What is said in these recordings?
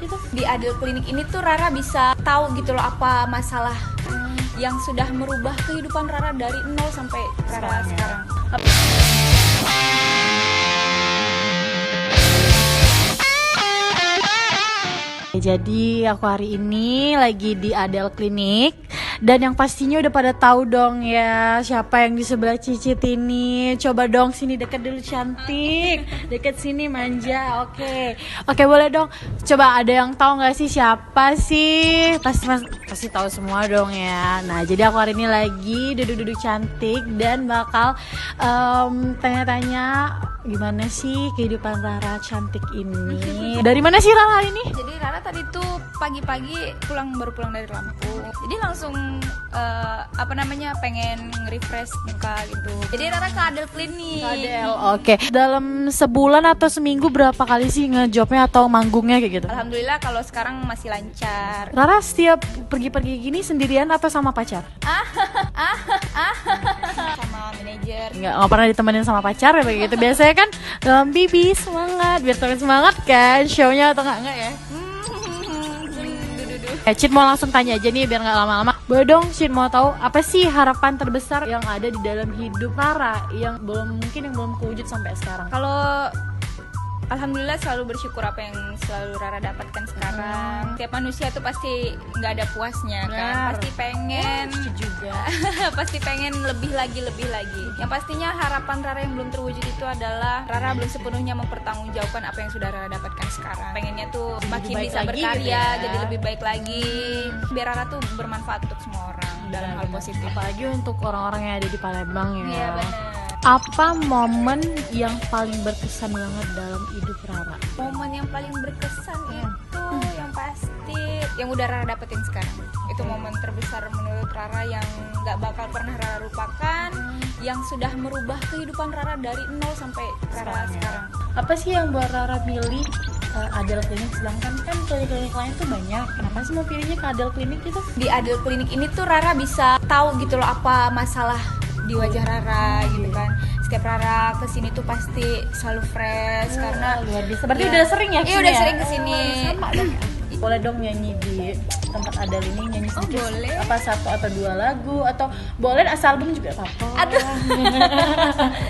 itu? Di Adel Klinik ini tuh Rara bisa tahu gitu loh apa masalah yang sudah merubah kehidupan Rara dari nol sampai Rara sekarang. Jadi aku hari ini lagi di Adel Klinik. Dan yang pastinya udah pada tahu dong ya siapa yang di sebelah Cicit ini. Coba dong sini deket dulu, cantik. Deket sini manja. Oke boleh dong. Coba ada yang tahu nggak sih siapa sih? Pasti tahu semua dong ya. Nah jadi aku hari ini lagi duduk-duduk cantik dan bakal tanya-tanya gimana sih kehidupan Rara cantik ini. Dari mana sih Rara hari ini? Jadi Rara tadi tuh pagi-pagi baru pulang dari Lampung. Jadi langsung pengen nge-refresh muka gitu. Jadi Rara ke Adel Klinik. Adel, oke. Dalam sebulan atau seminggu berapa kali sih ngejobnya atau manggungnya kayak gitu? Alhamdulillah kalau sekarang masih lancar. Rara setiap pergi-pergi gini sendirian atau sama pacar? Sama manajer. Nggak pernah ditemenin sama pacar ya begitu. Biasanya kan Bibi semangat, biar temen semangat kan show-nya atau enggak ya? Cid mau langsung tanya aja nih biar nggak lama-lama. Boleh dong Cid mau tahu apa sih harapan terbesar yang ada di dalam hidup Rara yang belum kewujud sampai sekarang? Kalau alhamdulillah selalu bersyukur apa yang selalu Rara dapatkan sekarang. Tiap manusia tuh pasti nggak ada puasnya kan. Pasti pengen juga. pasti pengen lebih lagi. Yang pastinya harapan Rara yang belum terwujud itu adalah Rara belum sepenuhnya mempertanggungjawabkan apa yang sudah Rara dapatkan sekarang. Pengennya tuh makin bisa berkarya, gitu ya. Jadi lebih baik lagi. Biar Rara tuh bermanfaat untuk semua orang dalam hal positif. Apalagi untuk orang-orang yang ada di Palembang ya. Iya benar. Apa momen yang paling berkesan banget dalam hidup Rara? Momen yang paling berkesan itu yang pasti yang udah Rara dapetin sekarang. Itu momen terbesar menurut Rara yang gak bakal pernah Rara lupakan, yang sudah merubah kehidupan Rara dari nol sampai Rara sekarang. Apa sih yang buat Rara pilih Adel Klinik, sedangkan kan klinik-klinik lain tuh banyak? Kenapa sih mau pilihnya ke Adel Klinik itu? Di Adel Klinik ini tuh Rara bisa tahu gitu loh apa masalah di wajah Rara gitu kan. Setiap Rara kesini tuh pasti selalu fresh karena luar biasa. Berarti udah sering ya? Iya udah sering kesini. Sama dong. Boleh dong nyanyi di tempat Adel ini, nyanyi sedikit. Boleh. Apa 1 atau 2 lagu atau boleh asal album juga apa-apa. Aduh.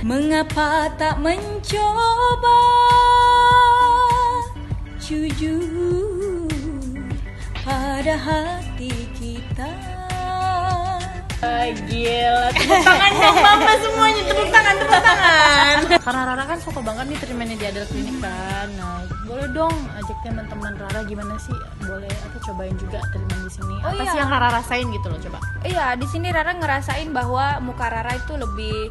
Mengapa tak mencoba jujur pada hati kita. Gila, tepuk tangan dong mama semuanya, tepuk tangan. Karena Rara kan suka banget nih terimanya di Adel Klinik kan. Nah, boleh dong ajak teman-teman Rara gimana sih? Boleh atau cobain juga terima di sini. Apa sih yang Rara rasain gitu loh, coba? Iya, di sini Rara ngerasain bahwa muka Rara itu lebih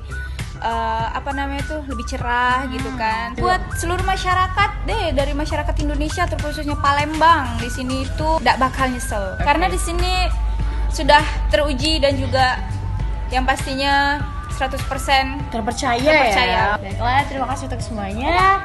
lebih cerah gitu kan. Buat seluruh masyarakat dari masyarakat Indonesia terkhususnya Palembang di sini itu tidak bakal nyesel. Karena di sini sudah teruji dan juga yang pastinya 100% terpercaya. Ya. Baiklah, terima kasih untuk semuanya.